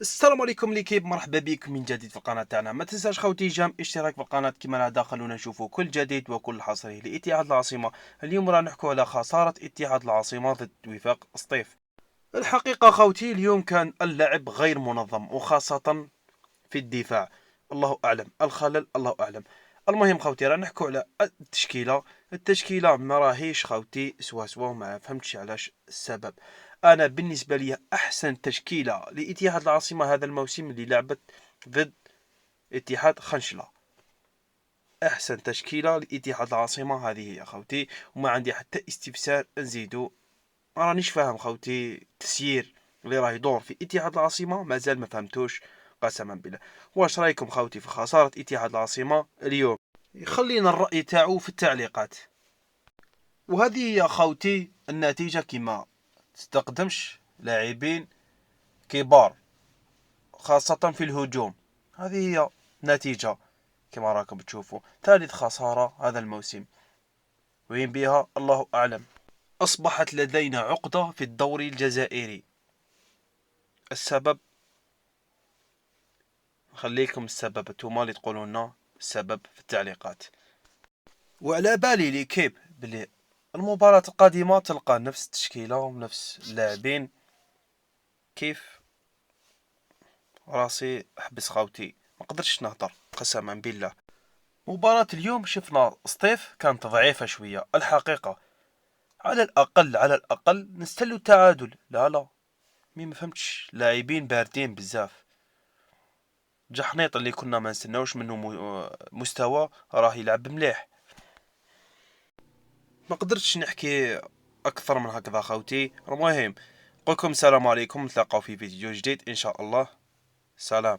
السلام عليكم ليكيب، مرحبا بك من جديد في القناة تاعنا. ما تنساش خوتي جام اشتراك في القناة كما العادة. خلونا نشوفوا كل جديد وكل حصري لاتحاد العاصمة. اليوم راح نحكوا على خسارة اتحاد العاصمة ضد وفاق سطيف. الحقيقة خوتي اليوم كان اللعب غير منظم، وخاصة في الدفاع. الله اعلم الخلل، الله اعلم. المهم خوتي راح نحكوا على التشكيله ما راهيش خوتي سوا وما فهمتش علاش السبب. انا بالنسبه لي احسن تشكيله لاتحاد العاصمه هذا الموسم اللي لعبت ضد اتحاد خنشله. احسن تشكيله لاتحاد العاصمه هذه هي خوتي، وما عندي حتى استفسار نزيدو. ما رانيش فاهم خوتي التسيير اللي راه يدور في اتحاد العاصمه، مازال ما فهمتوش قسما بالله. واش رايكم خوتي في خساره اتحاد العاصمه اليوم؟ خلينا الراي تاعو في التعليقات. وهذه هي خوتي النتيجه كما تستقدمش لاعبين كبار خاصه في الهجوم. هذه هي نتيجه كما راكم تشوفوا، ثالث خساره هذا الموسم. وين بها الله اعلم. اصبحت لدينا عقده في الدوري الجزائري. السبب خليكم السبب انتوما اللي تقولوا لنا السبب في التعليقات. وعلى بالي لي كيب بلي المباراة القادمة تلقى نفس التشكيلة ونفس اللاعبين. كيف راسي حبس خاوتي، ما قدرتش نهضر قسما بالله. مباراة اليوم شفنا سطيف كانت ضعيفة شوية الحقيقة. على الأقل نستلو التعادل. لا ما فهمتش، لاعبين باردين بزاف. جحنيط اللي كنا ما نستناوش منه مستوى راه يلعب مليح. ما قدرتش نحكي اكثر من هكذا خوتي. المهم نقولكم السلام عليكم، نتلاقاو في فيديو جديد ان شاء الله. سلام.